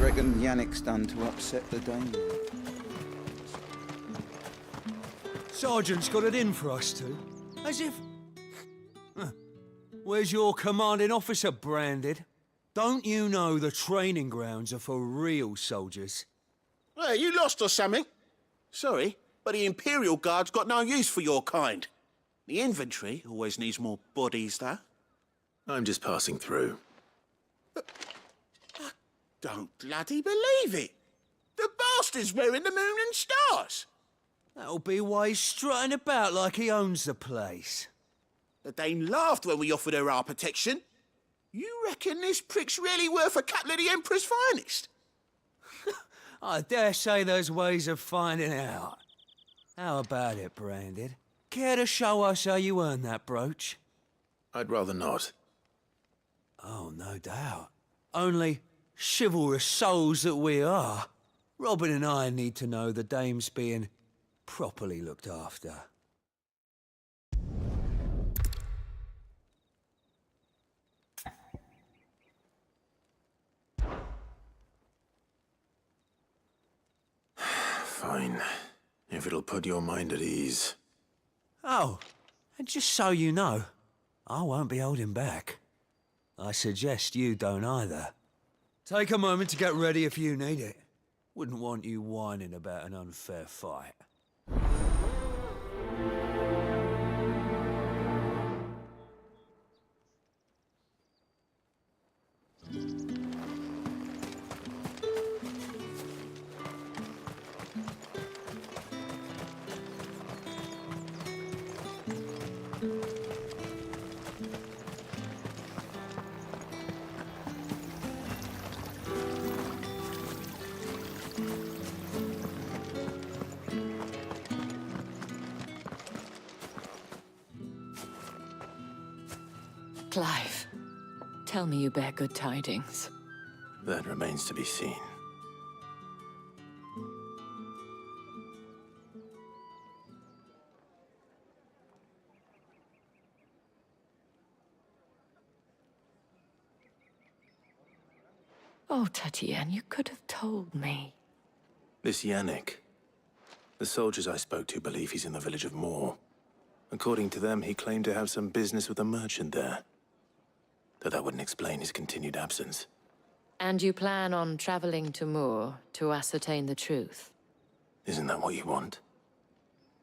reckon Yannick's done to upset the Dane? Sergeant's got it in for us two. As if... Huh. Where's your commanding officer, Branded? Don't you know the training grounds are for real soldiers? Hey, you lost or something? Sorry, but the Imperial Guard's got no use for your kind. The infantry always needs more bodies, though. I'm just passing through. I don't bloody believe it. The bastard's wearing the moon and stars. That'll be why he's strutting about like he owns the place. The Dane laughed when we offered her our protection. You reckon this prick's really worth a couple of the Emperor's finest? I dare say there's ways of finding out. How about it, Branded? Care to show us how you earned that brooch? I'd rather not. Oh, no doubt. Only chivalrous souls that we are. Robin and I need to know the dame's being properly looked after. Fine. If it'll put your mind at ease. Oh, and just so you know, I won't be holding back. I suggest you don't either. Take a moment to get ready if you need it. Wouldn't want you whining about an unfair fight. Clive, tell me you bear good tidings. That remains to be seen. Oh, Tatienne, you could have told me. This Yannick. The soldiers I spoke to believe he's in the village of Moor. According to them, he claimed to have some business with a merchant there. Though that wouldn't explain his continued absence. And you plan on traveling to Moor to ascertain the truth? Isn't that what you want?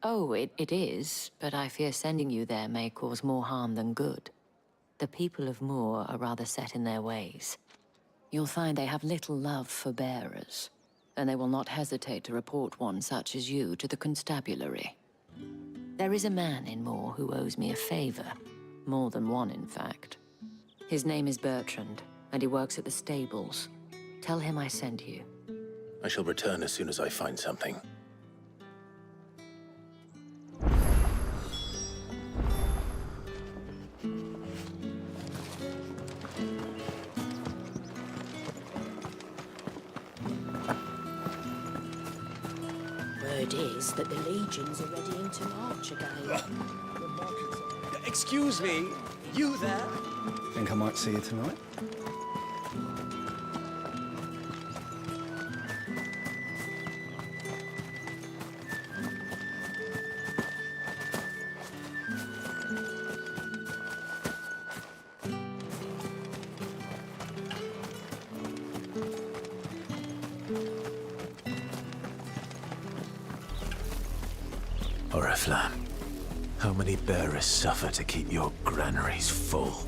Oh, it is, but I fear sending you there may cause more harm than good. The people of Moor are rather set in their ways. You'll find they have little love for bearers, and they will not hesitate to report one such as you to the constabulary. There is a man in Moor who owes me a favor. More than one, in fact. His name is Bertrand, and he works at the stables. Tell him I sent you. I shall return as soon as I find something. Word is that the legions are readying to march again. Excuse me, you there? Think I might see you tonight? Oriflamme, how many bearers suffer to keep your granaries full?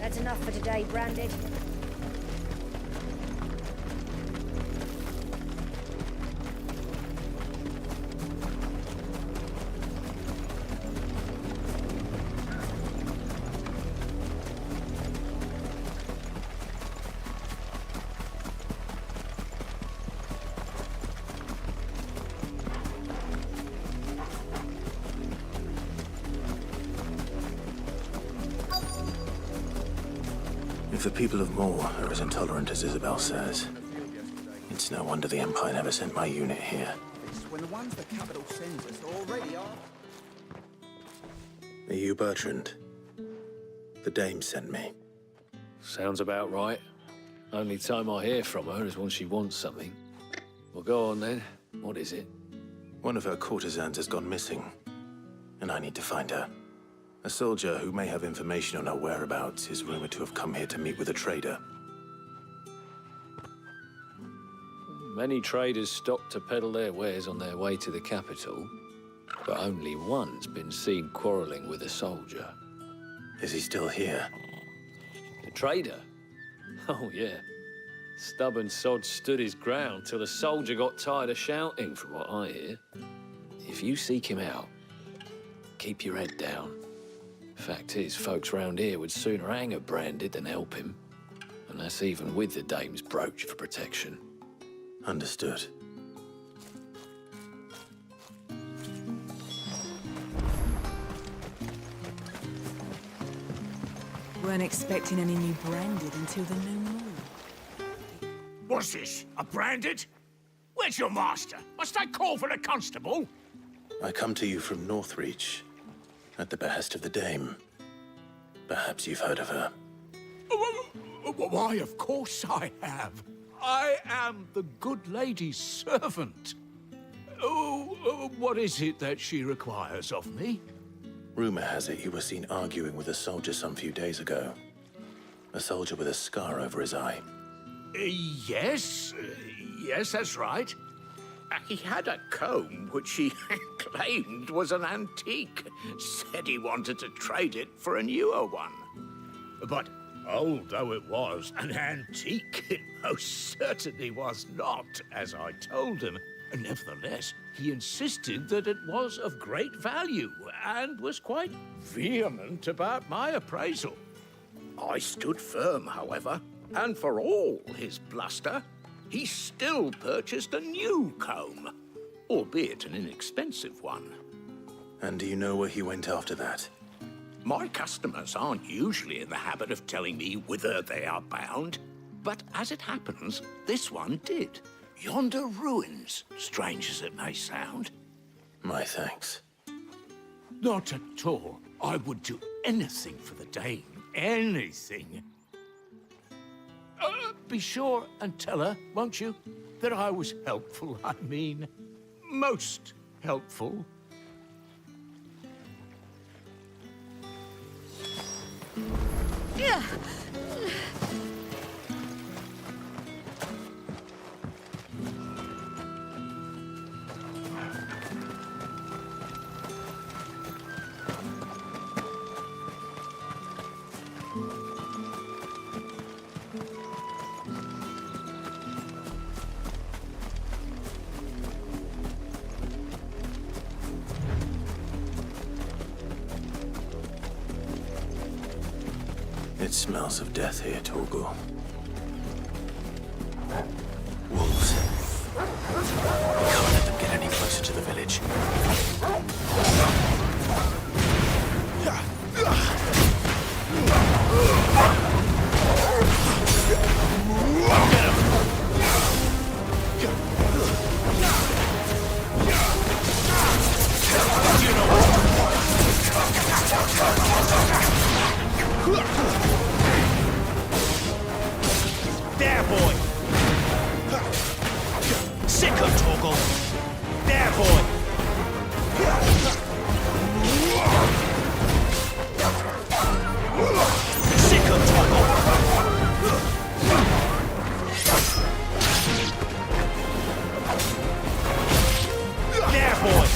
That's enough for today, Branded. If the people of Moor are as intolerant as Isabel says, it's no wonder the Empire never sent my unit here. when the ones the capital sends us are already on. Are you Bertrand? The dame sent me. Sounds about right. Only time I hear from her is when she wants something. Well, go on then. What is it? One of her courtesans has gone missing, and I need to find her. A soldier who may have information on her whereabouts is rumored to have come here to meet with a trader. Many traders stop to peddle their wares on their way to the capital, but only one's been seen quarreling with a soldier. Is he still here? The trader? Oh, yeah. Stubborn sod stood his ground till the soldier got tired of shouting, from what I hear. If you seek him out, keep your head down. Fact is, folks round here would sooner hang her branded than help him. And that's even with the dame's brooch for protection. Understood. Weren't expecting any new branded until the new moon. What's this? A branded? Where's your master? Must I call for the constable? I come to you from Northreach, at the behest of the dame. Perhaps you've heard of her. Why, of course I have. I am the good lady's servant. What is it that she requires of me? Rumor has it you were seen arguing with a soldier some few days ago. A soldier with a scar over his eye. Yes, that's right. He had a comb which he claimed was an antique. Said he wanted to trade it for a newer one. But old though it was, an antique it most certainly was not, as I told him. Nevertheless, he insisted that it was of great value and was quite vehement about my appraisal. I stood firm, however, and for all his bluster, he still purchased a new comb, albeit an inexpensive one. And do you know where he went after that? My customers aren't usually in the habit of telling me whither they are bound, but as it happens, this one did. Yonder ruins, strange as it may sound. My thanks. Not at all. I would do anything for the dame. Anything. Be sure and tell her, won't you, that I was helpful, I mean, most helpful. Yeah. It smells of death here, Torgal. Wolves. We can't let them get any closer to the village. There, boy! Sick of Torgal! There, boy! Sick of Torgal! There, boy!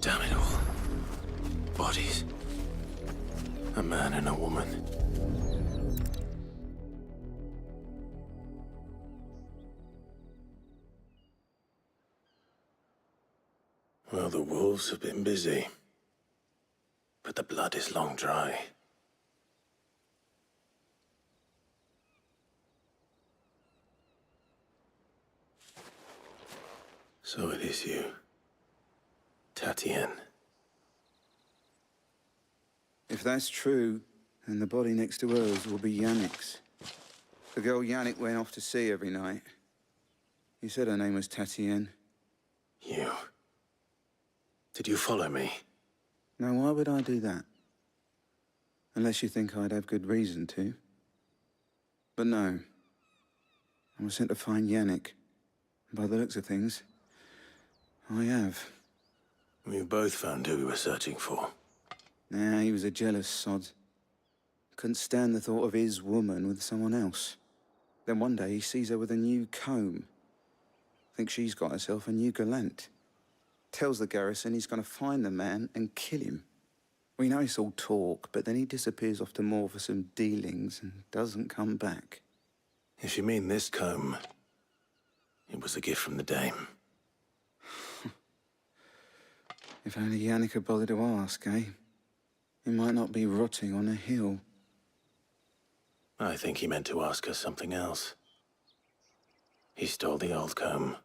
Damn it all. Bodies. A man and a woman. Well, the wolves have been busy. But the blood is long dry. So it is you. Tatien. If that's true, then the body next to hers will be Yannick's. The girl Yannick went off to see every night. He said her name was Tatien. You. Did you follow me? Now, why would I do that? Unless you think I'd have good reason to. But no. I was sent to find Yannick. And by the looks of things, I have. We both found who we were searching for. Nah, he was a jealous sod. Couldn't stand the thought of his woman with someone else. Then one day he sees her with a new comb. Thinks she's got herself a new gallant. Tells the garrison he's gonna find the man and kill him. We know it's all talk, but then he disappears off to Moor for some dealings and doesn't come back. If you mean this comb, it was a gift from the dame. If only Yannick had bothered to ask, eh? He might not be rotting on a hill. I think he meant to ask her something else. He stole the old comb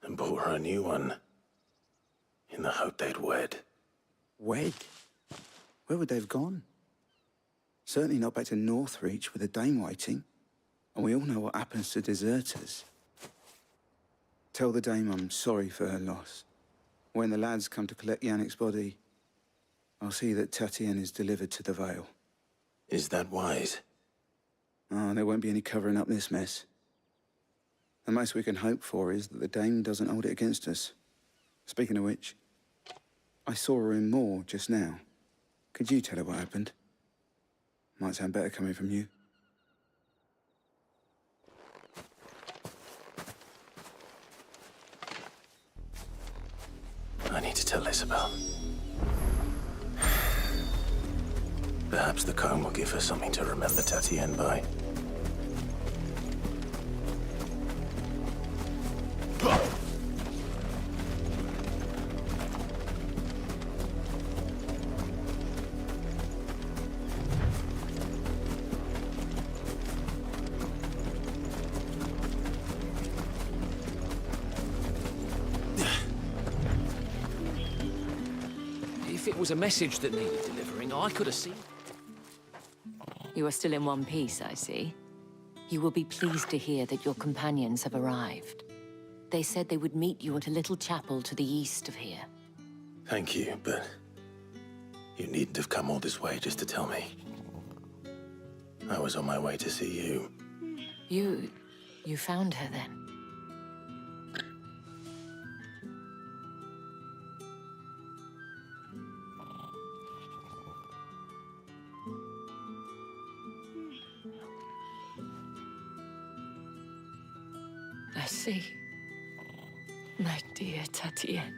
and bought her a new one in the hope they'd wed. Wed? Where would they have gone? Certainly not back to Northreach with a dame waiting. And we all know what happens to deserters. Tell the dame I'm sorry for her loss. When the lads come to collect Yannick's body, I'll see that Tatien is delivered to the Vale. Is that wise? Oh, there won't be any covering up this mess. The most we can hope for is that the dame doesn't hold it against us. Speaking of which, I saw her in Moor just now. Could you tell her what happened? Might sound better coming from you. I need to tell Isabel. Perhaps the comb will give her something to remember Tatien by. If it was a message that needed delivering, I could have seen. You are still in one piece, I see. You will be pleased to hear that your companions have arrived. They said they would meet you at a little chapel to the east of here. Thank you, but you needn't have come all this way just to tell me. I was on my way to see you. You found her then? I see. My dear Tatien.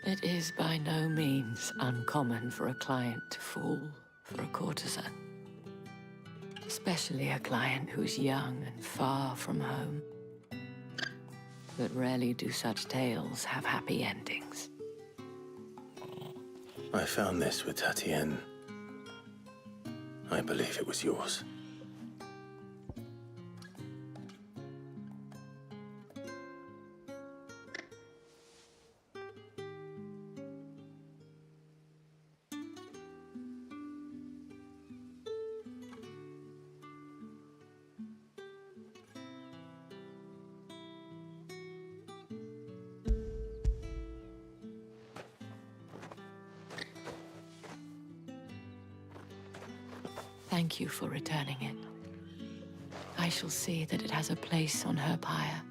It is by no means uncommon for a client to fall for a courtesan. Especially a client who's young and far from home. But rarely do such tales have happy endings. I found this with Tatien. I believe it was yours. Thank you for returning it. I shall see that it has a place on her pyre.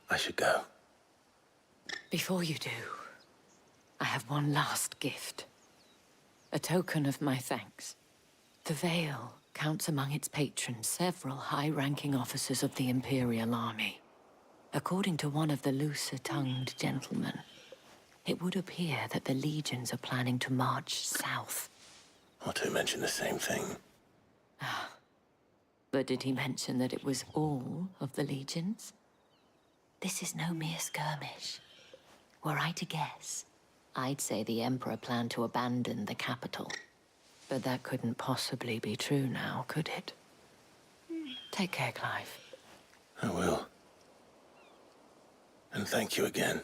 I should go. Before you do, I have one last gift. A token of my thanks. The Vale counts among its patrons several high-ranking officers of the Imperial Army. According to one of the looser-tongued gentlemen, it would appear that the legions are planning to march south. Otto mentioned the same thing. But did he mention that it was all of the legions? This is no mere skirmish. Were I to guess, I'd say the Emperor planned to abandon the capital. But that couldn't possibly be true now, could it? Take care, Clive. I will. And thank you again.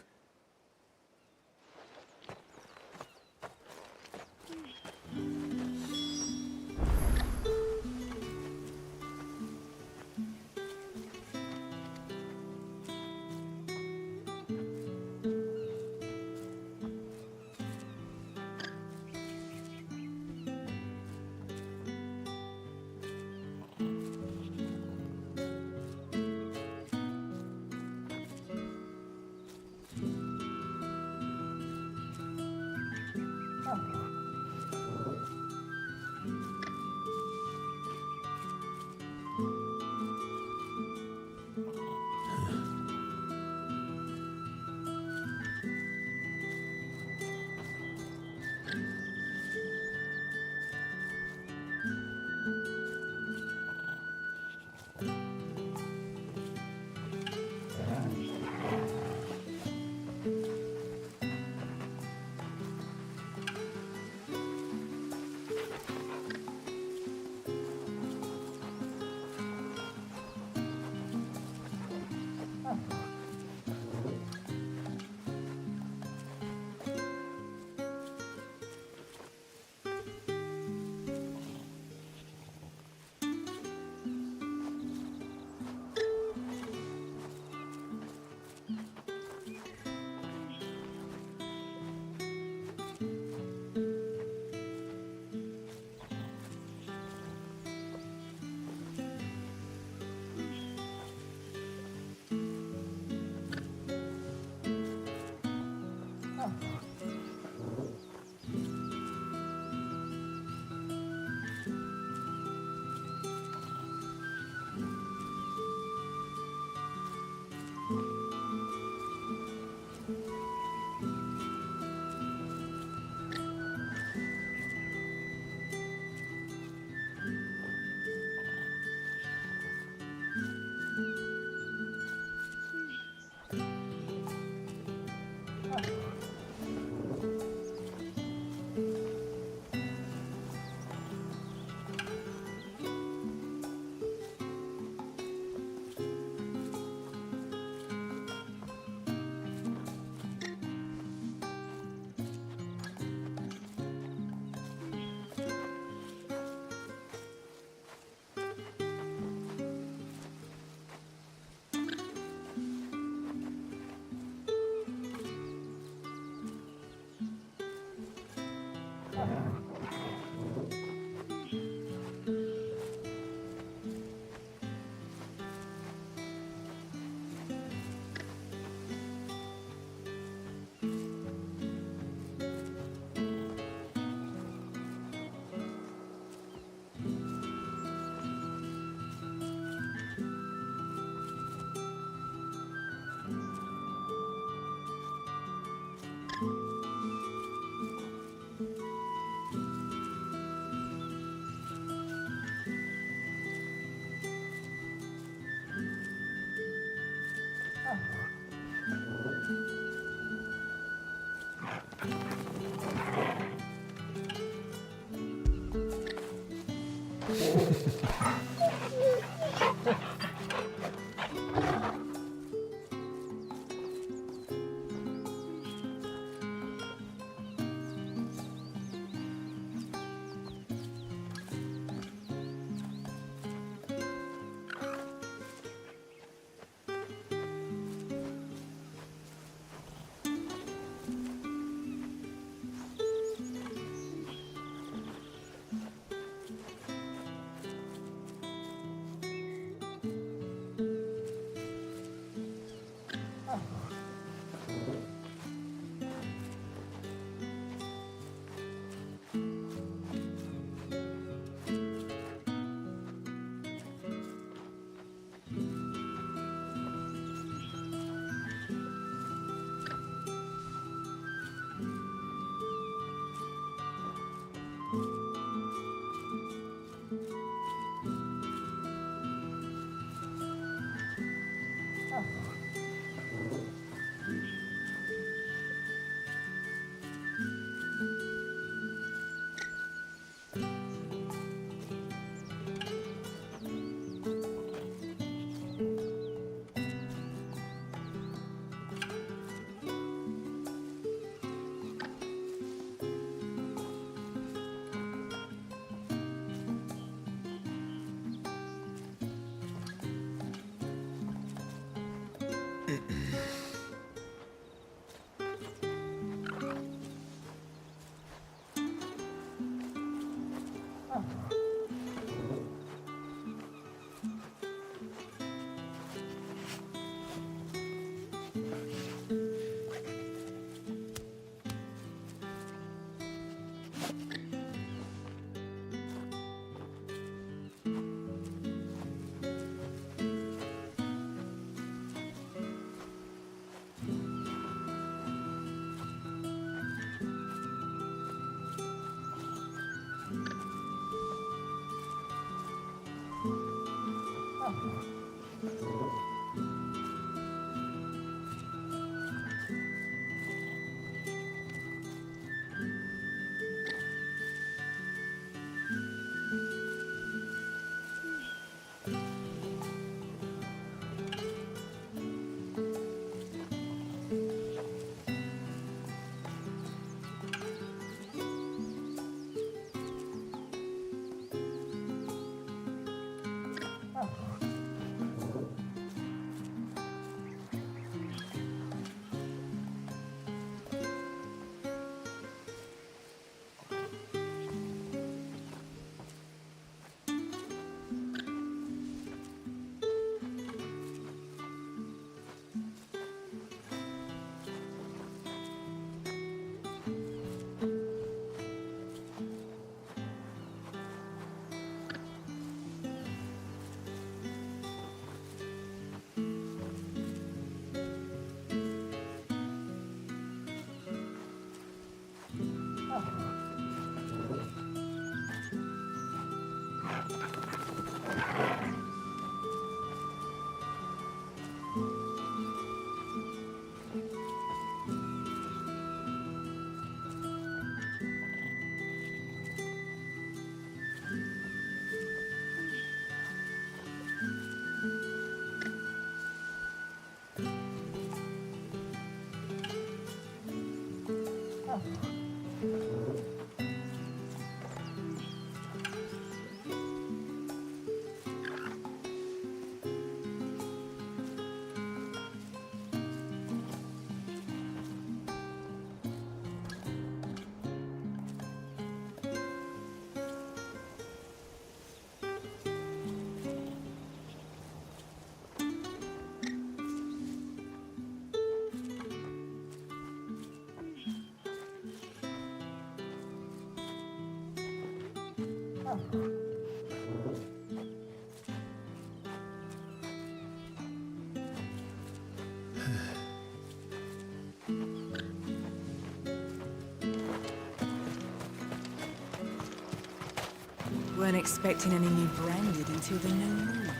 Weren't expecting any new branded until the new moon.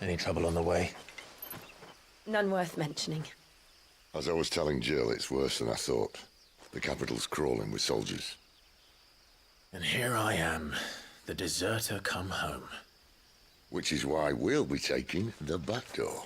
Any trouble on the way? None worth mentioning. As I was telling Jill, it's worse than I thought. The capital's crawling with soldiers. And here I am, the deserter come home. Which is why we'll be taking the back door.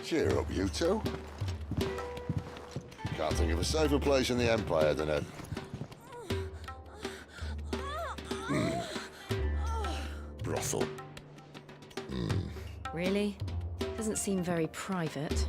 Cheer up, you two. Can't think of a safer place in the Empire than a... brothel. Really? Doesn't seem very private.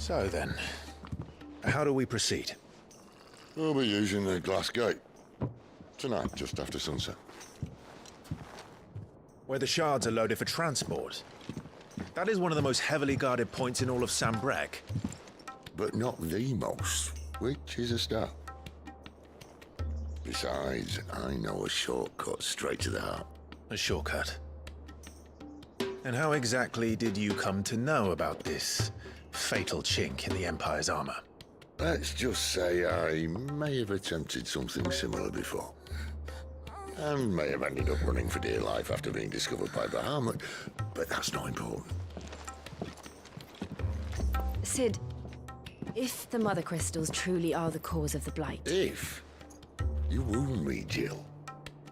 So then, how do we proceed? We'll be using the glass gate. Tonight, just after sunset. Where the shards are loaded for transport. That is one of the most heavily guarded points in all of Sambrec. But not the most, which is a start. Besides, I know a shortcut straight to the heart. A shortcut. And how exactly did you come to know about this fatal chink in the Empire's armor? Let's just say I may have attempted something similar before. And may have ended up running for dear life after being discovered by Bahamut, but that's not important. Sid, if the Mother Crystals truly are the cause of the Blight... If? You wound me, Jill.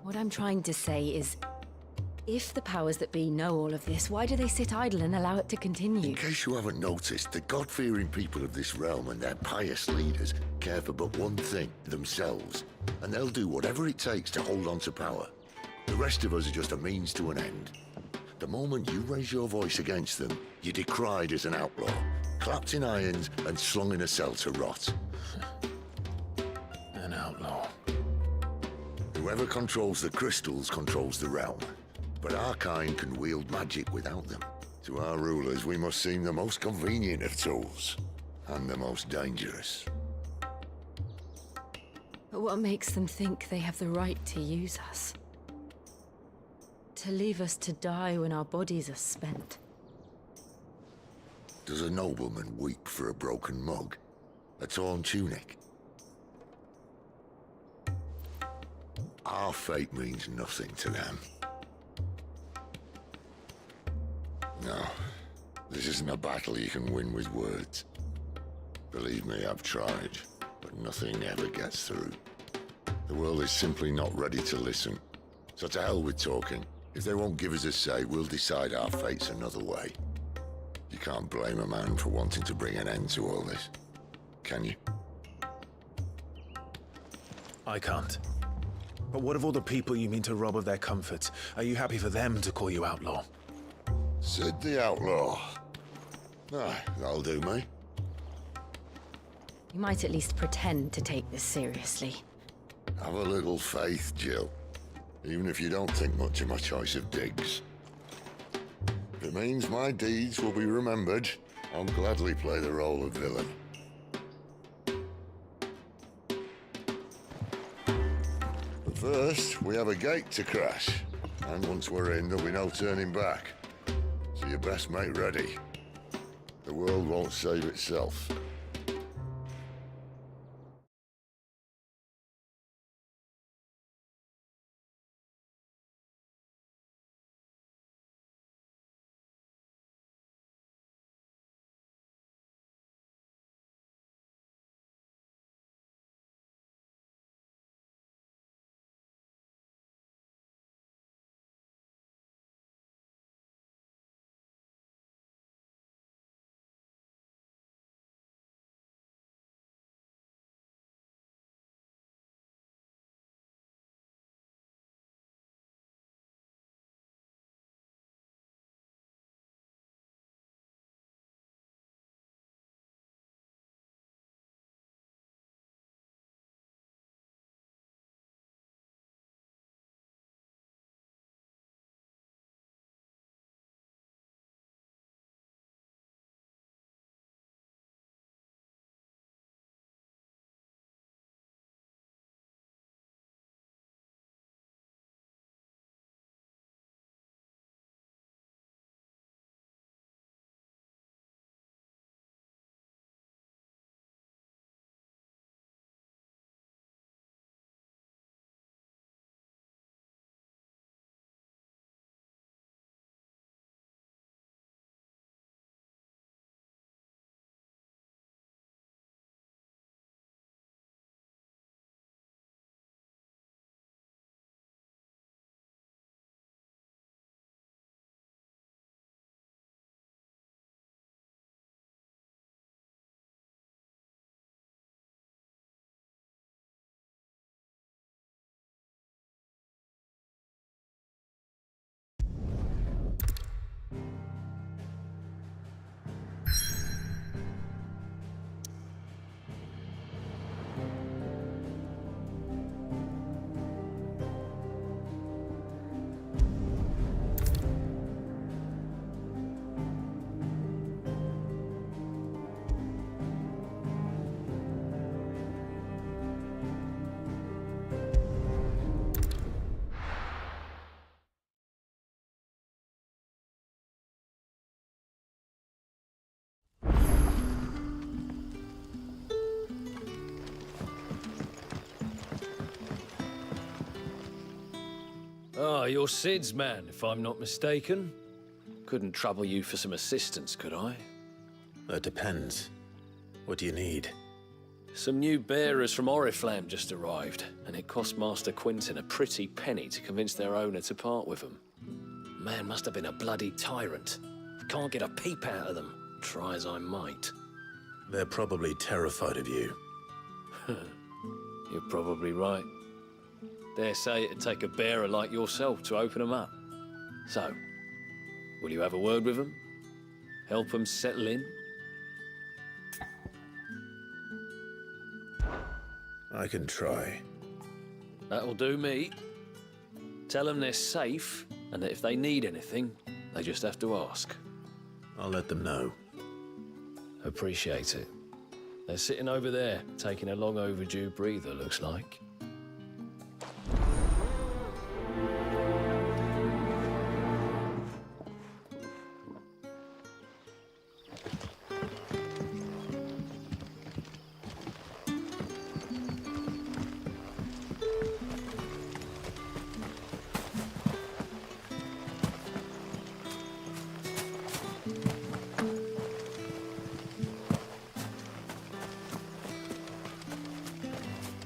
What I'm trying to say is, if the powers that be know all of this, why do they sit idle and allow it to continue? In case you haven't noticed, the God-fearing people of this realm and their pious leaders care for but one thing, themselves. And they'll do whatever it takes to hold on to power. The rest of us are just a means to an end. The moment you raise your voice against them, you're decried as an outlaw, clapped in irons and slung in a cell to rot. An outlaw. Whoever controls the crystals controls the realm. But our kind can wield magic without them. To our rulers, we must seem the most convenient of tools, and the most dangerous. But what makes them think they have the right to use us? To leave us to die when our bodies are spent? Does a nobleman weep for a broken mug? A torn tunic? Our fate means nothing to them. No, this isn't a battle you can win with words. Believe me, I've tried, but nothing ever gets through. The world is simply not ready to listen. So to hell with talking. If they won't give us a say, we'll decide our fates another way. You can't blame a man for wanting to bring an end to all this, can you? I can't. But what of all the people you mean to rob of their comforts? Are you happy for them to call you outlaw? Sid the Outlaw. Ah, that'll do me. You might at least pretend to take this seriously. Have a little faith, Jill. Even if you don't think much of my choice of digs. If it means my deeds will be remembered, I'll gladly play the role of villain. But first, we have a gate to crash. And once we're in, there'll be no turning back. So you best make ready. The world won't save itself. Ah, you're Sid's man, if I'm not mistaken. Couldn't trouble you for some assistance, could I? That depends. What do you need? Some new bearers from Oriflamme just arrived, and it cost Master Quinton a pretty penny to convince their owner to part with them. Man must have been a bloody tyrant. Can't get a peep out of them, try as I might. They're probably terrified of you. You're probably right. Dare say it'd take a bearer like yourself to open them up. So, will you have a word with them? Help them settle in? I can try. That'll do me. Tell them they're safe, and that if they need anything, they just have to ask. I'll let them know. Appreciate it. They're sitting over there, taking a long overdue breather, looks like.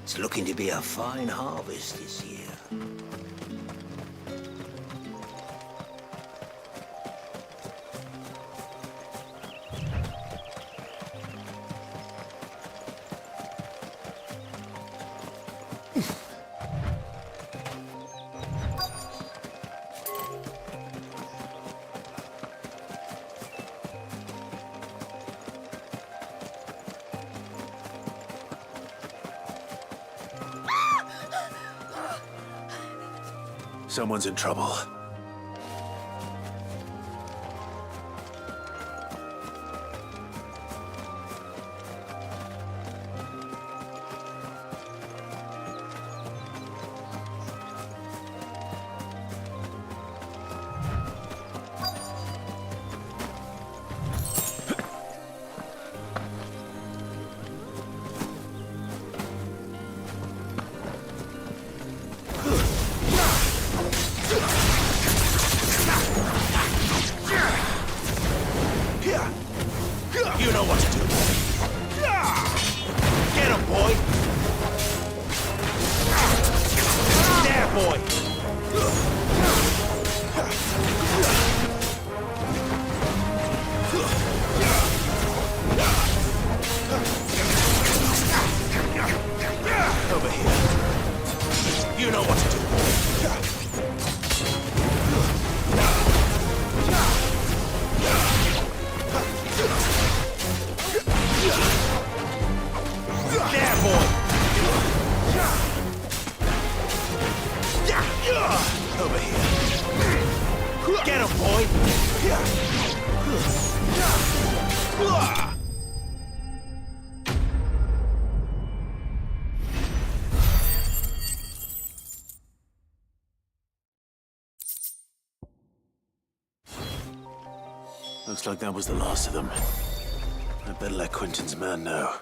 It's looking to be a fine harvest this year. Someone's in trouble. You know what to do. Get him, boy! There, boy! Over here. You know what to do. There, boy! Over here. Get him, boy! Looks like that was the last of them. I better let Quinton's man know.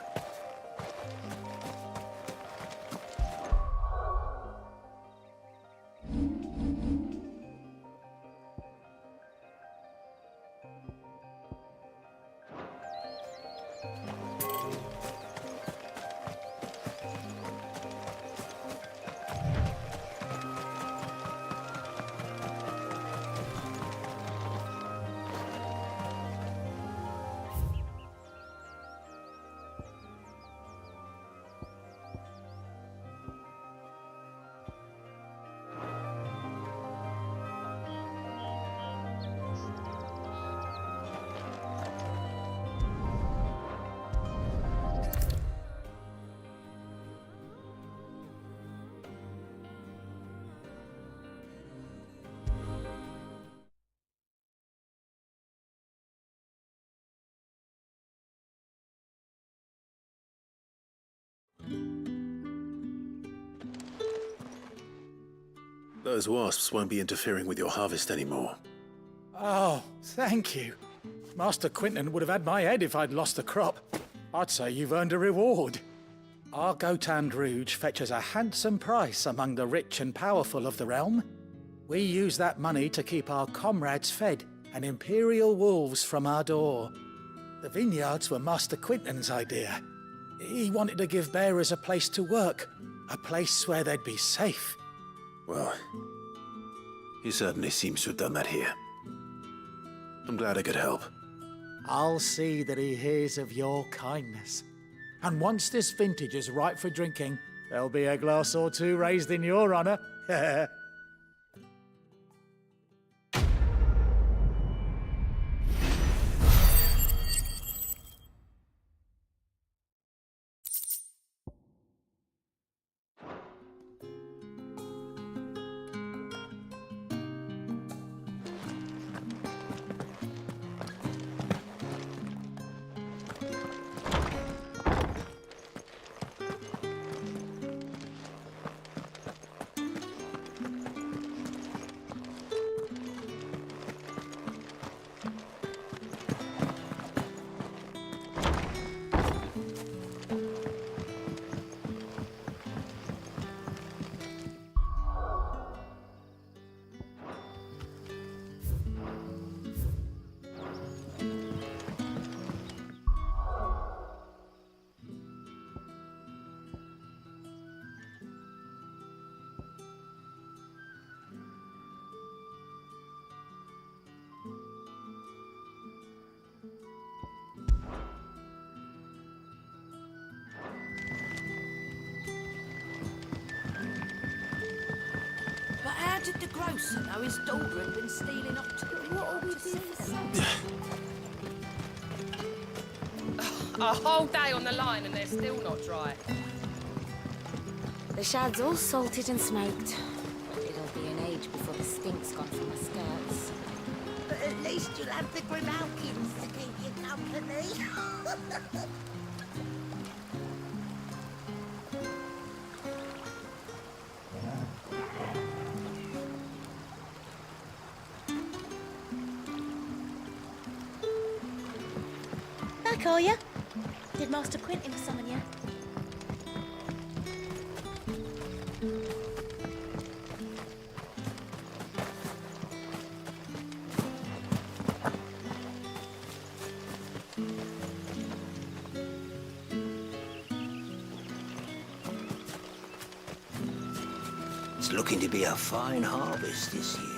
Those wasps won't be interfering with your harvest anymore. Oh, thank you. Master Quinton would have had my head if I'd lost the crop. I'd say you've earned a reward. Our Gotand Rouge fetches a handsome price among the rich and powerful of the realm. We use that money to keep our comrades fed and Imperial wolves from our door. The vineyards were Master Quinton's idea. He wanted to give bearers a place to work, a place where they'd be safe. Well, he certainly seems to have done that here. I'm glad I could help. I'll see that he hears of your kindness. And once this vintage is ripe for drinking, there'll be a glass or two raised in your honor. But how did the grocer know his daughter had been stealing up to the What are we doing? A whole day on the line and they're still not dry. The shad's all salted and smoked. It'll be an age before the stink's gone from my skirts. But at least you'll have the Grimalkins to keep you company. Back, are you? Did Master Quinton summon you? It's looking to be a fine harvest this year.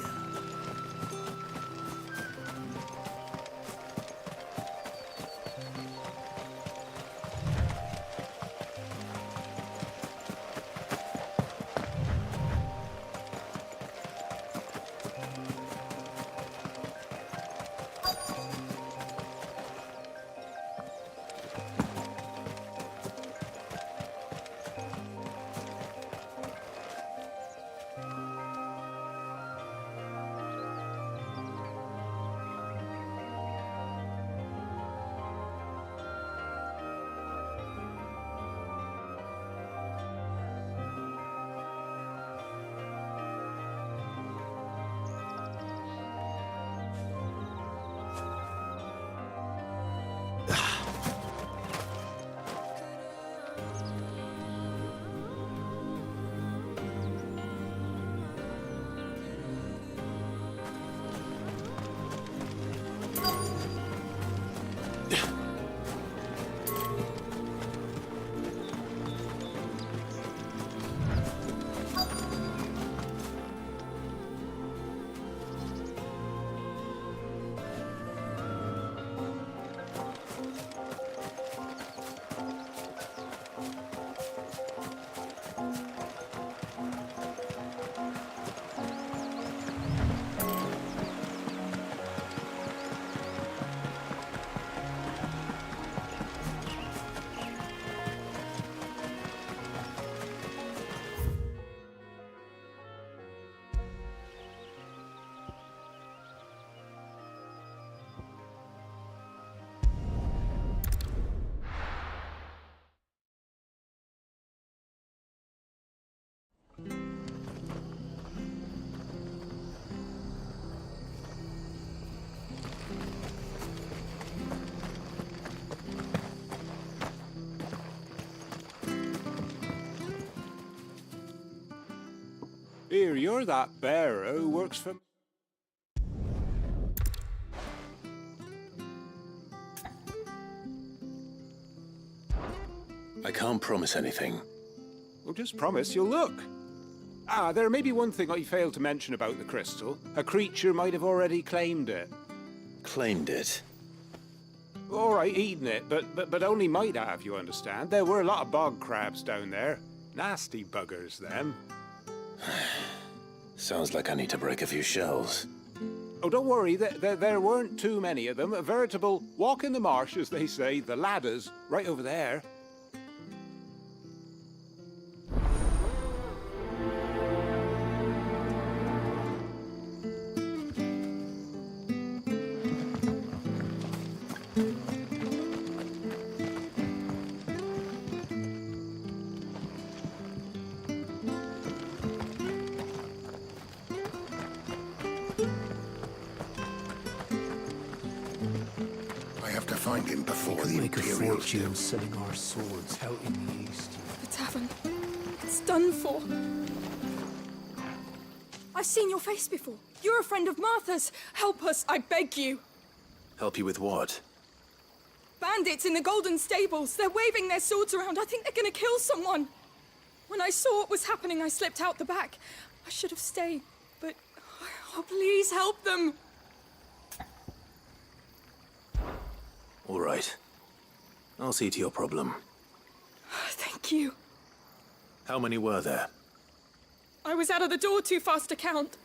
Here, you're that bearer who works for... I can't promise anything. Well, just promise you'll look. Ah, there may be one thing I failed to mention about the crystal. A creature might have already claimed it. Claimed it? All right, eaten it, but only might have, you understand. There were a lot of bog crabs down there. Nasty buggers, them. Sounds like I need to break a few shells. Oh, don't worry, there weren't too many of them. A veritable walk in the marsh, as they say, the ladders, right over there. Find him before the make a Imperials fortune do. selling our swords out in the east. The tavern. It's done for. I've seen your face before. You're a friend of Martha's. Help us, I beg you. Help you with what? Bandits in the Golden Stables. They're waving their swords around. I think they're gonna kill someone. When I saw what was happening, I slipped out the back. I should have stayed, but... Oh, please help them. All right. I'll see to your problem. Thank you. How many were there? I was out of the door too fast to count.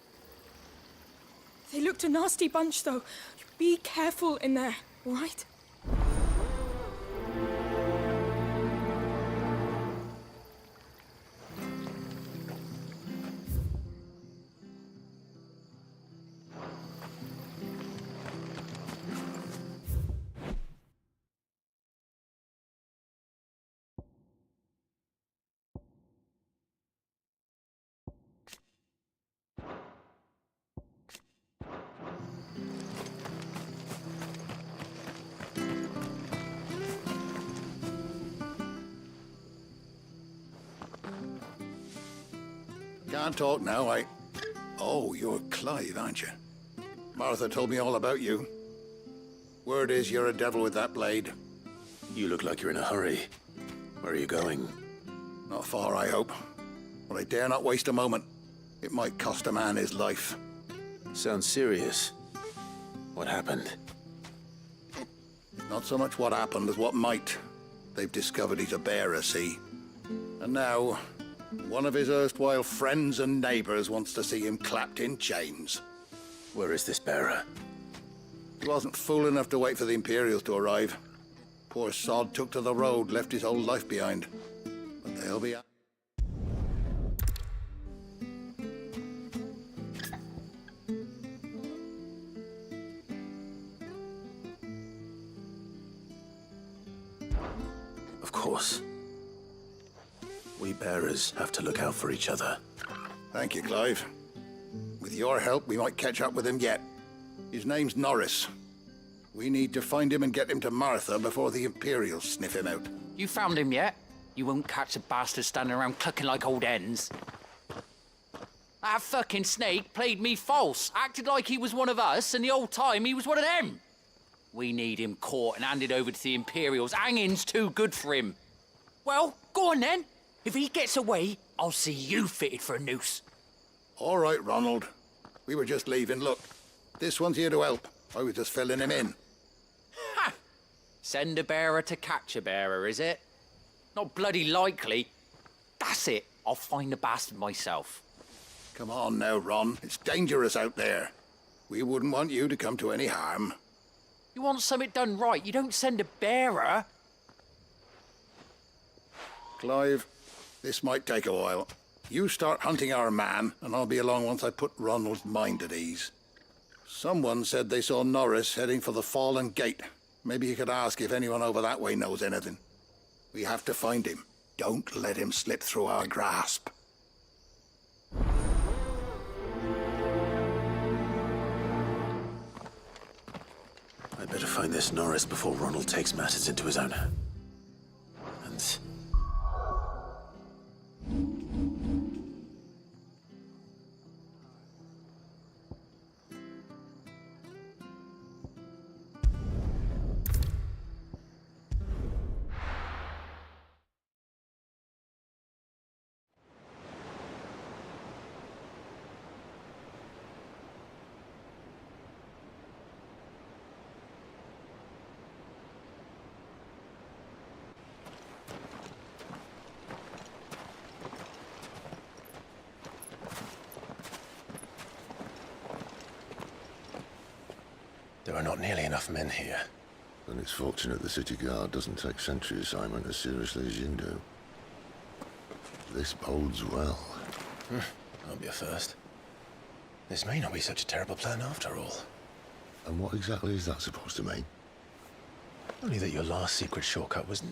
They looked a nasty bunch, though. Be careful in there, all right? Can't talk now, Oh, you're Clive, aren't you? Martha told me all about you. Word is you're a devil with that blade. You look like you're in a hurry. Where are you going? Not far, I hope. But I dare not waste a moment. It might cost a man his life. Sounds serious. What happened? Not so much what happened as what might. They've discovered he's a bearer, see? And now, one of his erstwhile friends and neighbors wants to see him clapped in chains. Where is this bearer? He wasn't fool enough to wait for the Imperials to arrive. Poor sod took to the road, left his whole life behind. But they'll be... Of course. We bearers have to look out for each other. Thank you, Clive. With your help, we might catch up with him yet. His name's Norris. We need to find him and get him to Martha before the Imperials sniff him out. You found him yet? You won't catch a bastard standing around clucking like old hens. That fucking snake played me false, acted like he was one of us, and the whole time he was one of them. We need him caught and handed over to the Imperials. Hanging's too good for him. Well, go on then. If he gets away, I'll see you fitted for a noose. All right, Ronald. We were just leaving. Look, this one's here to help. I was just filling him in. Ha! Send a bearer to catch a bearer, is it? Not bloody likely. That's it. I'll find the bastard myself. Come on now, Ron. It's dangerous out there. We wouldn't want you to come to any harm. You want something done right, you don't send a bearer. Clive, this might take a while. You start hunting our man, and I'll be along once I put Ronald's mind at ease. Someone said they saw Norris heading for the Fallen Gate. Maybe you could ask if anyone over that way knows anything. We have to find him. Don't let him slip through our grasp. I'd better find this Norris before Ronald takes matters into his own hands. There are not nearly enough men here. Then it's fortunate the city guard doesn't take sentry assignment as seriously as you do. This bodes well. That'll be a first. This may not be such a terrible plan after all. And what exactly is that supposed to mean? Only that your last secret shortcut was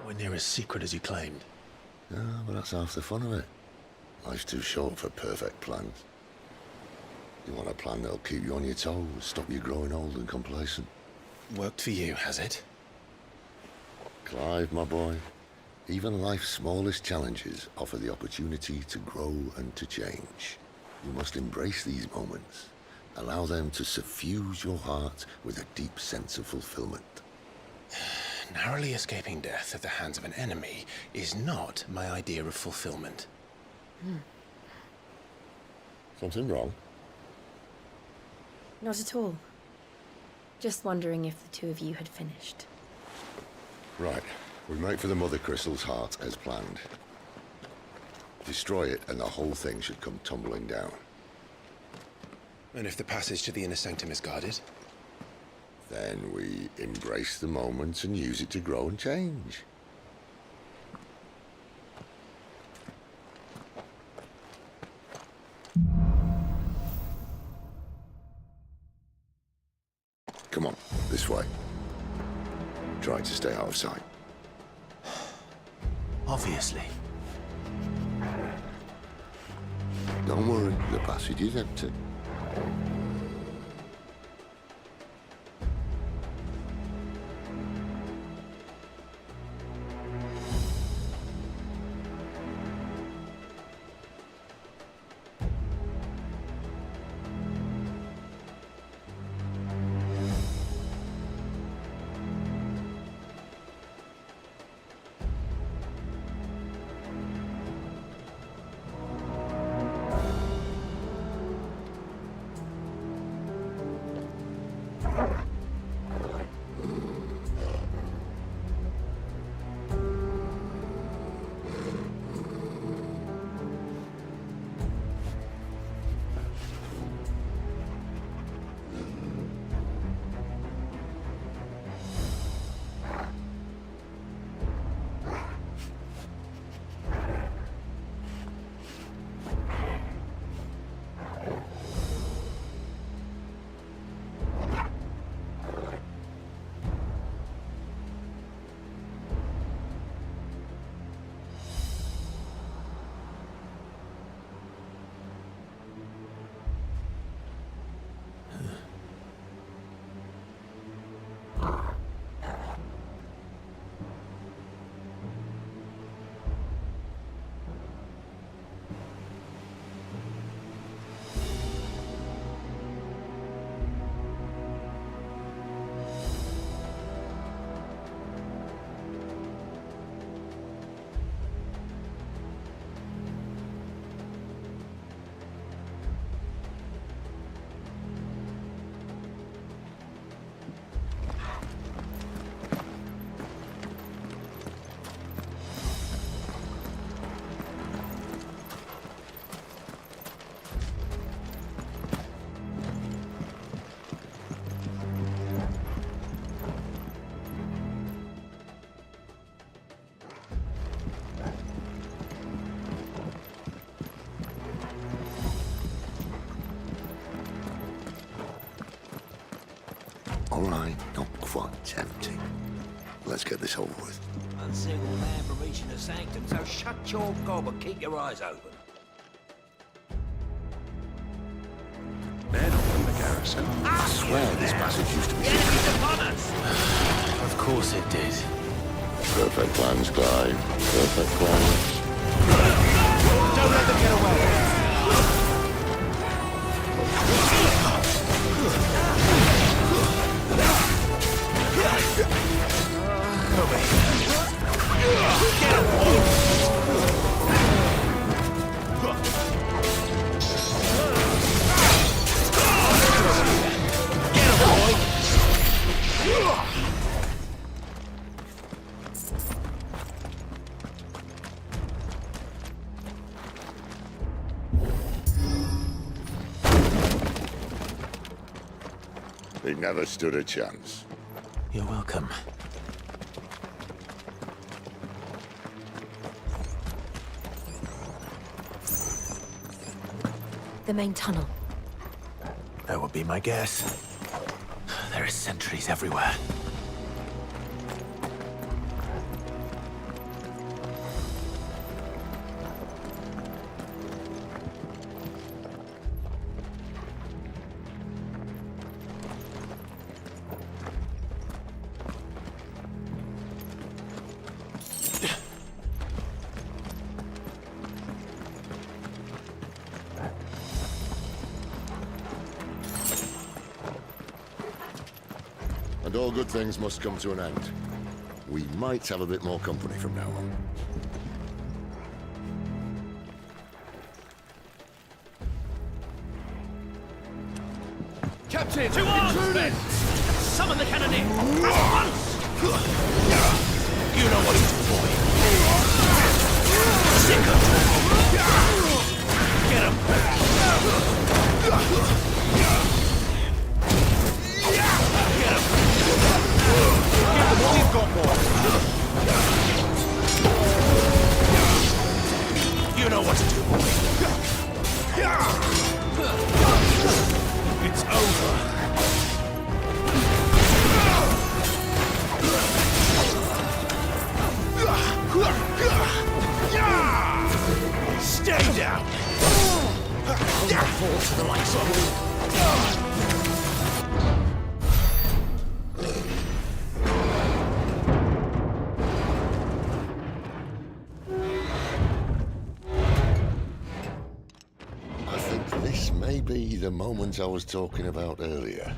We're near as secret as you claimed. Yeah, but that's half the fun of it. Life's too short for perfect plans. You want a plan that'll keep you on your toes, stop you growing old and complacent. Worked for you, has it? Clive, my boy, even life's smallest challenges offer the opportunity to grow and to change. You must embrace these moments. Allow them to suffuse your heart with a deep sense of fulfillment. Narrowly escaping death at the hands of an enemy is not my idea of fulfillment. Something wrong? Not at all. Just wondering if the two of you had finished. Right. We make for the Mother Crystal's heart as planned. Destroy it and the whole thing should come tumbling down. And if the passage to the inner sanctum is guarded? Then we embrace the moment and use it to grow and change. Come on, this way. Trying to stay out of sight. Obviously. Don't worry, the passage is empty. All right, not quite tempting. Let's get this over with. Uncivil man for reaching the sanctum, so shut your gob and keep your eyes open. Men from the garrison. I swear this passage used to be... Upon us! Of course it did. Perfect plans, Clive. Perfect plans. Don't let them get away! He never stood a chance. You're welcome. The main tunnel. That would be my guess. There are sentries everywhere. And all good things must come to an end. We might have a bit more company from now on. Captain! To arms, men! Summon the cannoneer! At once! You know what to do, boy. Sick of Get him! Get him! Give them all you've got, boy! You know what to do, boy. It's over. Stay down! I'll not fall to the likes of you. I think this may be the moment I was talking about earlier.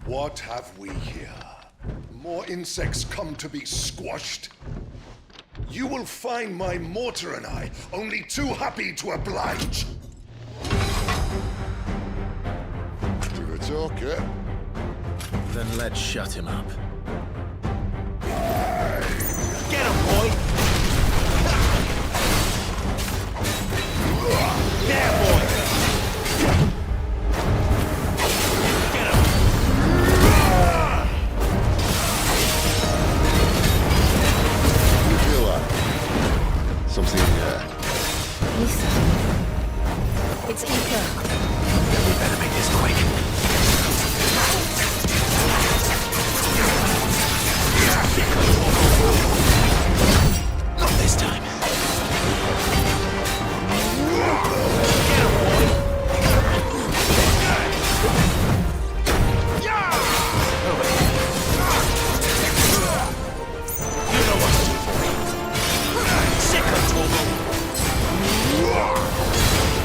What have we here? More insects come to be squashed? You will find my mortar and I only too happy to oblige. You're a talker. Then let's shut him up. Get him, boy! There, boy! Get him! You feel that? Something, Ether. It's ether. We better make this quick. Not this time. Get him, boy! You know what to do, boy. Sick of trouble.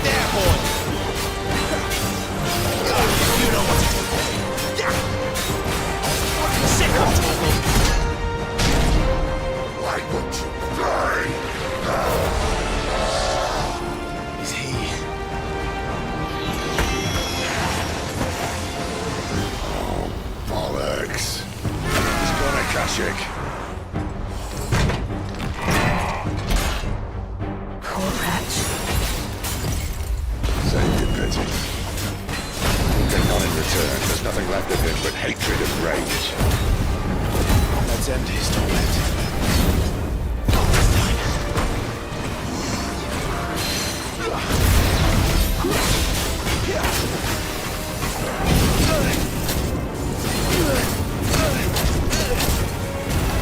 There, boy! You know what to do, boy. Sick of trouble. Why would you die? Is he? bollocks. He's gonna Kashyyyk. Poor wretch. Save your pity. Getting on in return, there's nothing left of him but hatred and rage. Let's end his torment.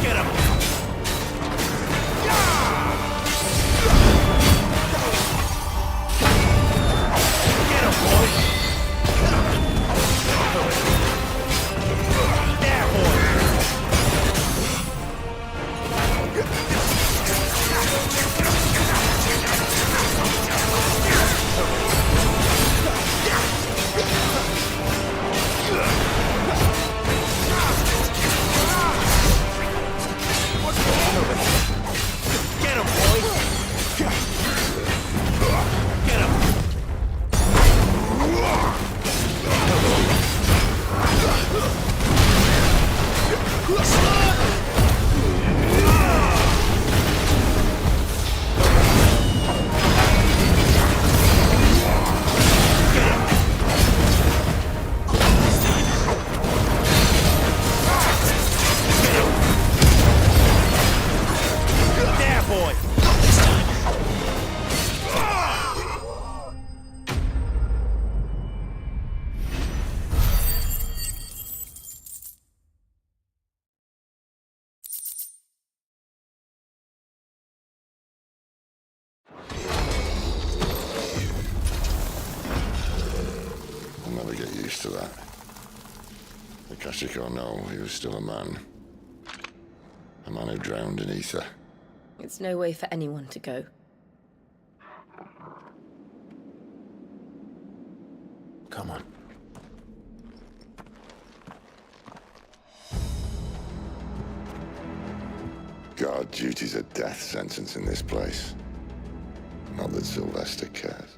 Get him! Get him, boy! There, boy! Get him, boy! Get him! There, boy! This time. I'll never get used to that. The Kashyyyk or no, he was still a man. A man who drowned in ether. It's no way for anyone to go. Come on. guard duty's a death sentence in this place. Not that Sylvester cares.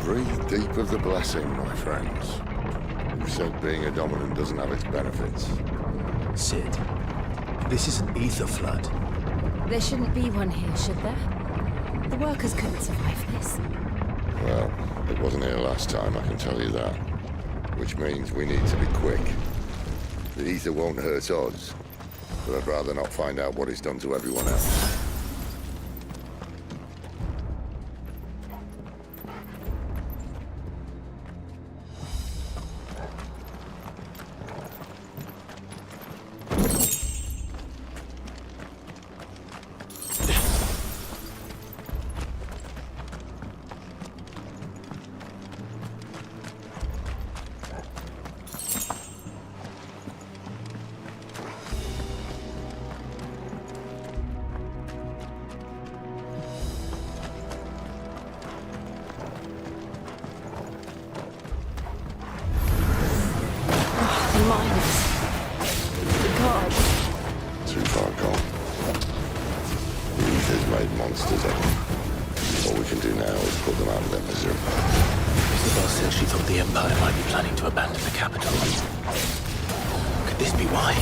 Breathe deep of the blessing, my friends. Who said being a dominant doesn't have its benefits? Cid, this is an ether flood. There shouldn't be one here, should there? The workers couldn't survive this. Well, it wasn't here last time, I can tell you that. Which means we need to be quick. The ether won't hurt us, but I'd rather not find out what it's done to everyone else. Too far gone. The ether's made monsters of them. All we can do now is put them out of their misery. Isabel said she thought the Empire might be planning to abandon the capital. Could this be why?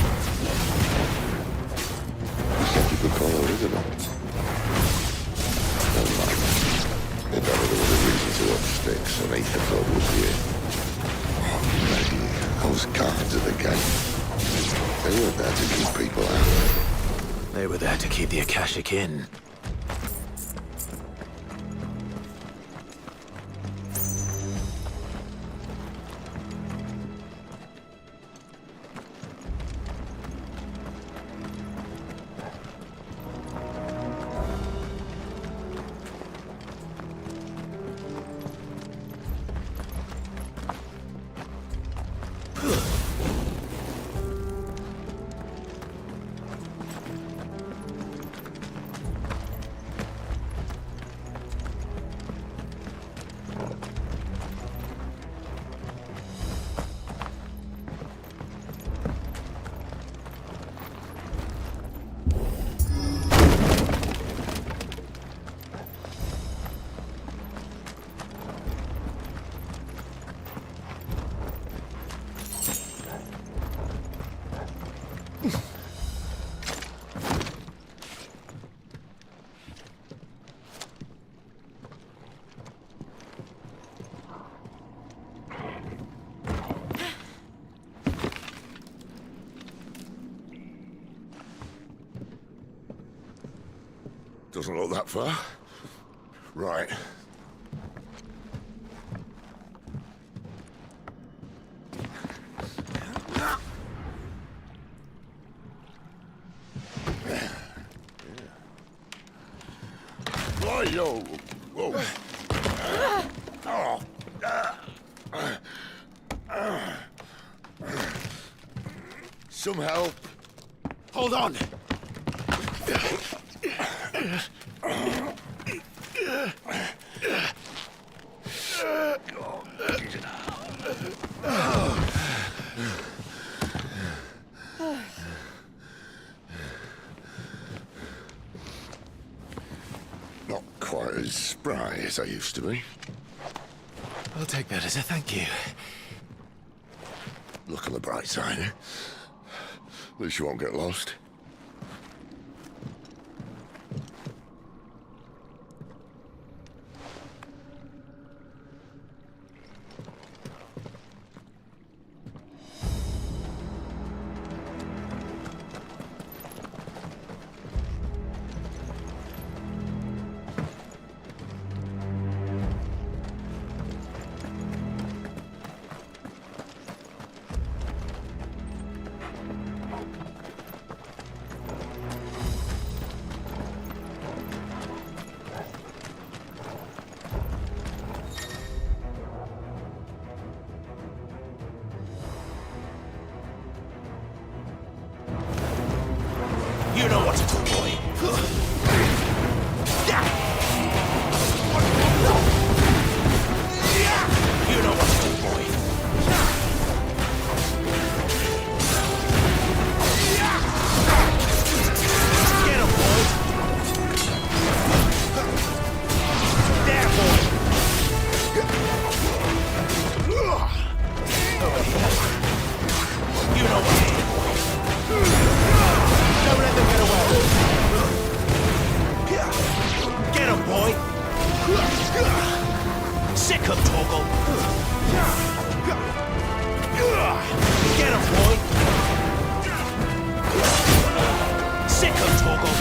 You said you could call her Isabel. Never mind. If ever there was a reason to up sticks, an ether club was here. Maybe those guards at the gate. They weren't there to keep people out. They were there to keep the Akashic in. Doesn't look that far. Right. Yo. Whoa. Some help. Hold on. Not quite as spry as I used to be. I'll take that as a thank you. Look on the bright side, eh? At least you won't get lost. You know what to do, boy. You know what to do, boy. Get him, boy. There, boy. You know what to do, boy. Don't let them get away. Get him, boy. Sick him, Torgal. Get him, boy. Sick him, Torgal.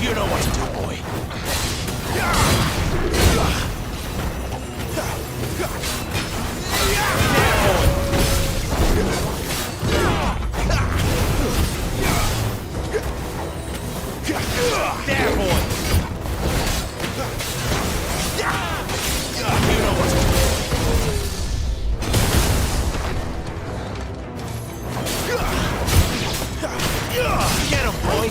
You know what to do, boy. There, boy. You know what to do. Get him, boy.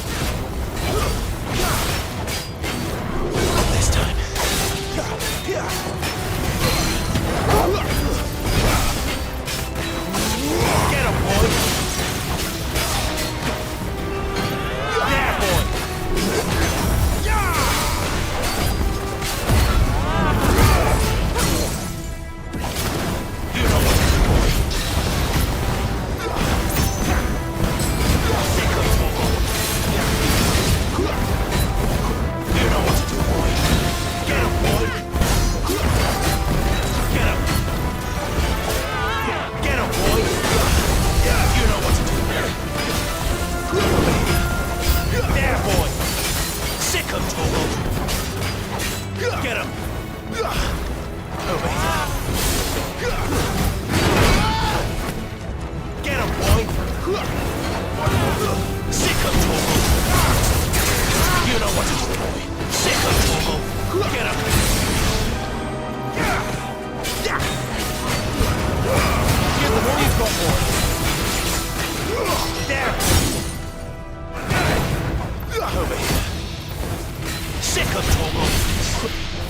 of Torgal.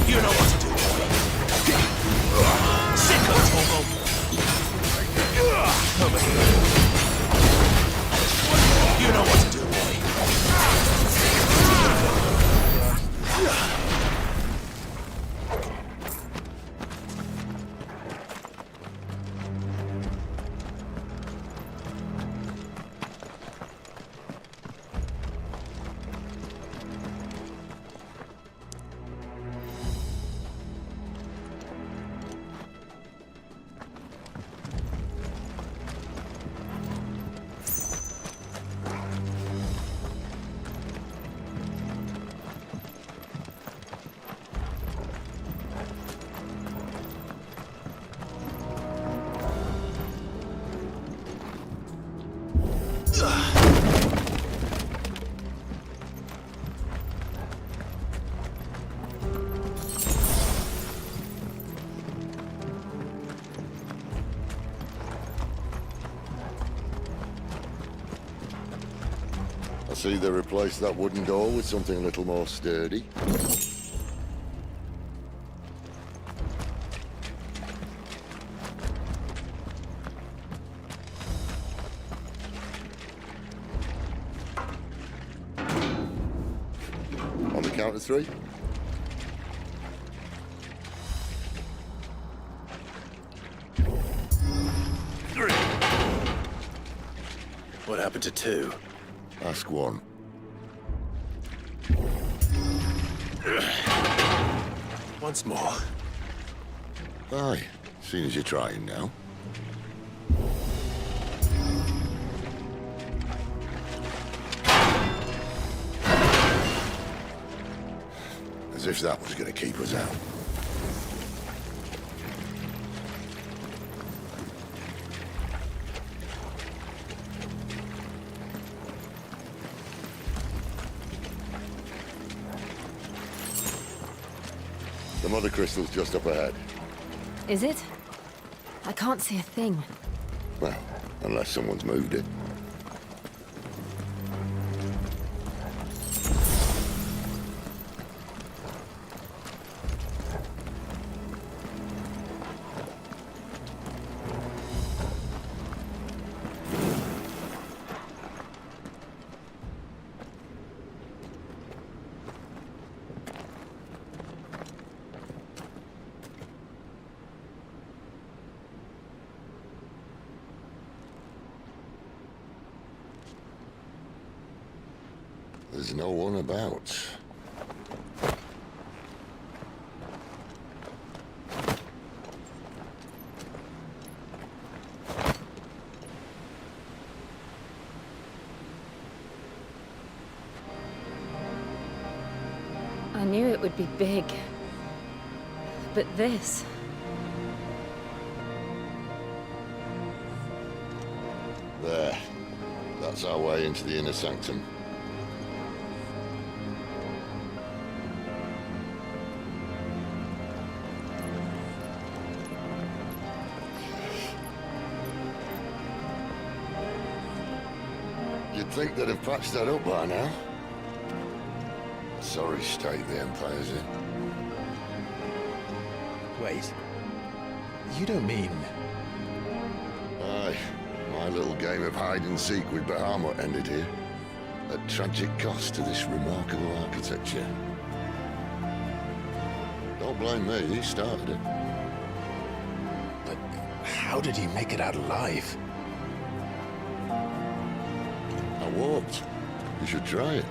You know what to do, boy. Sick of Torgal. Over here. You know what to do, boy. I see they replaced that wooden door with something a little more sturdy. On the count of three. What happened to two? Ask one. Once more. Aye, seeing as you're trying now. As if that was going to keep us out. The mother crystal's just up ahead. Is it? I can't see a thing. Well, unless someone's moved it. There's no one about. I knew it would be big. But this... There. That's our way into the inner sanctum. You'd think they'd have patched that up by now. A sorry state the Empire's in. Wait. You don't mean... Aye. My little game of hide-and-seek with Bahamut ended here. At tragic cost to this remarkable architecture. Don't blame me, he started it. But how did he make it out alive? I walked. You should try it.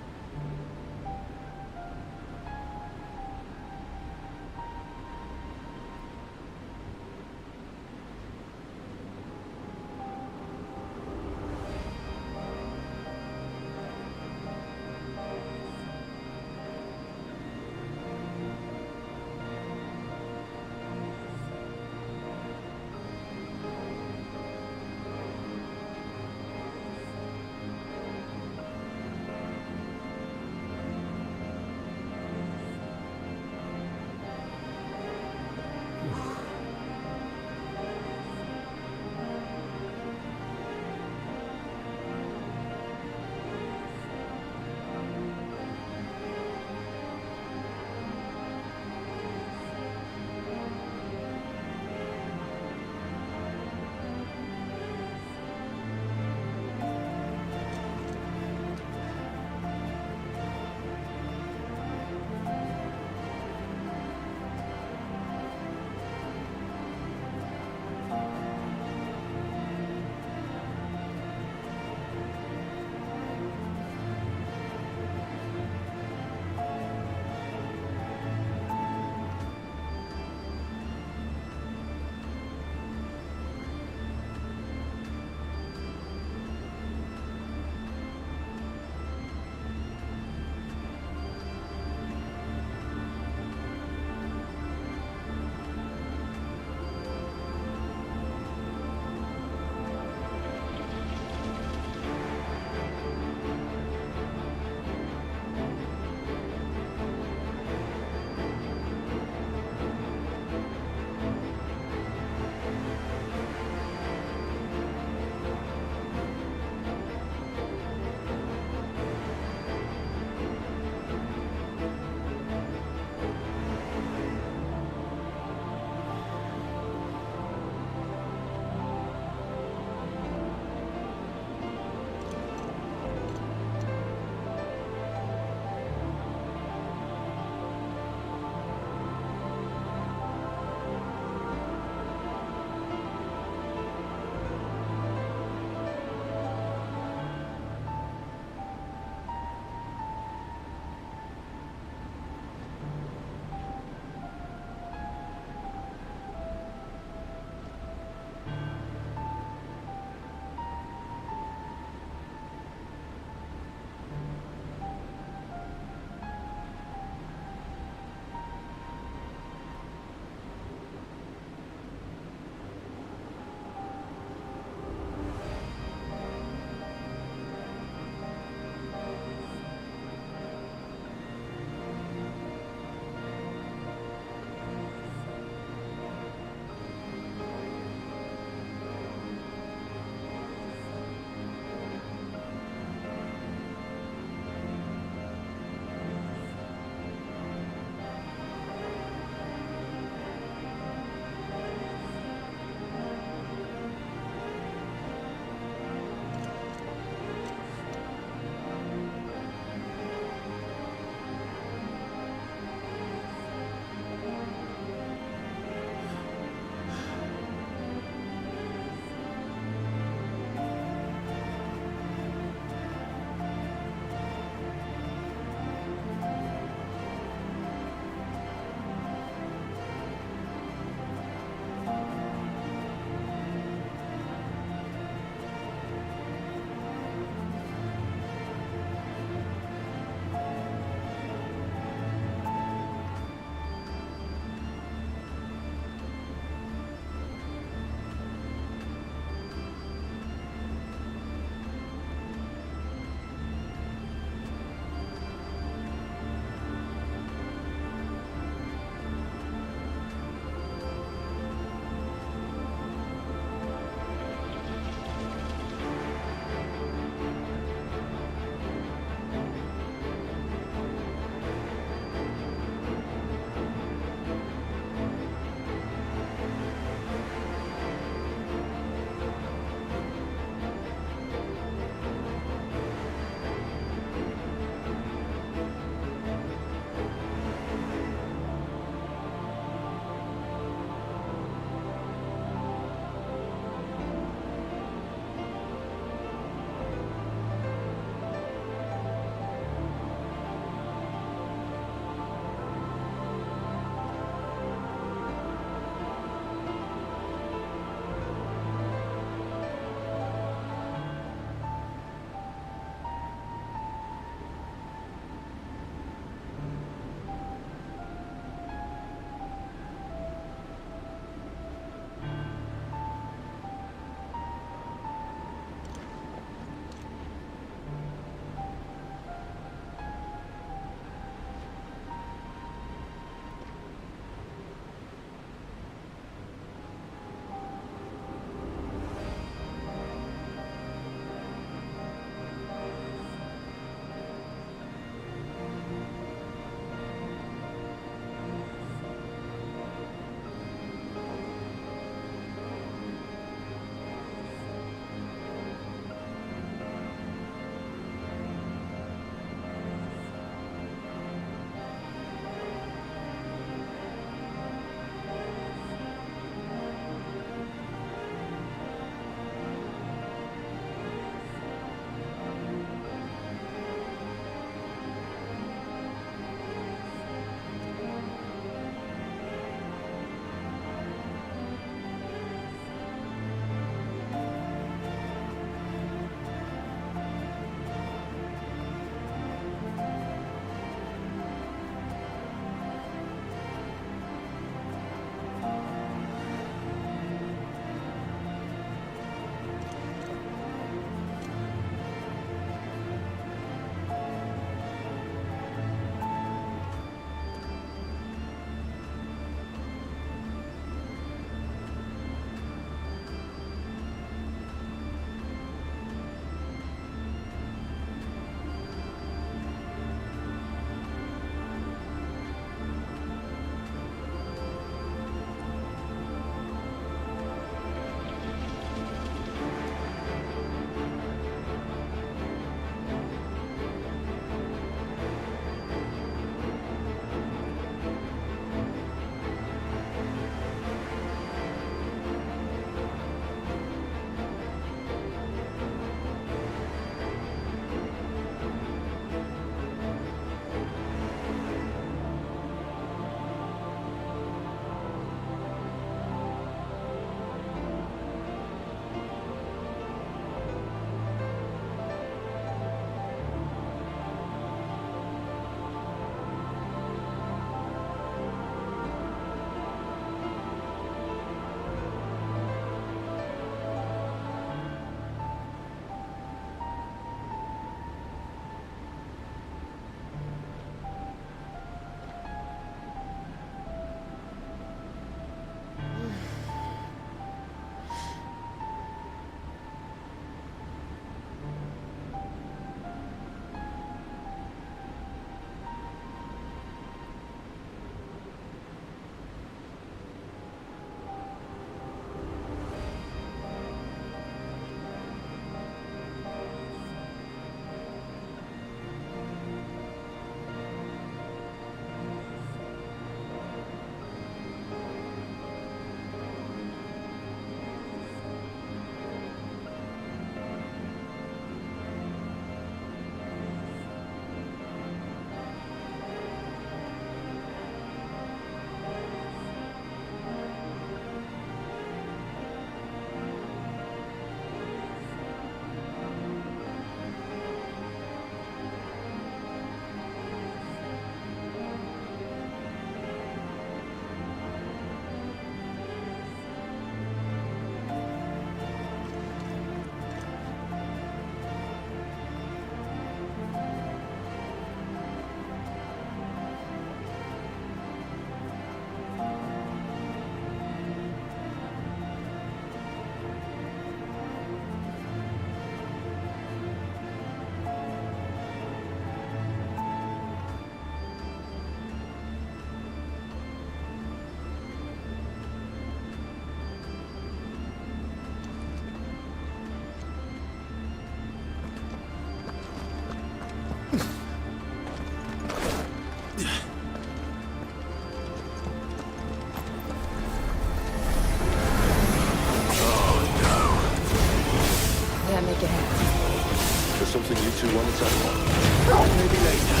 Maybe later.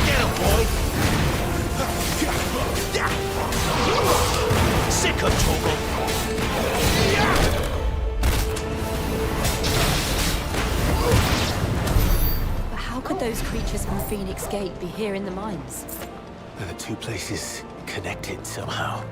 Get him, boy! Sick of Torgal! But how could those creatures from Phoenix Gate be here in the mines? Are the two places connected somehow?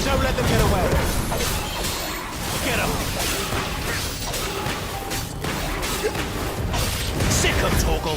Don't let them get away. Get him. Sick of Torgal.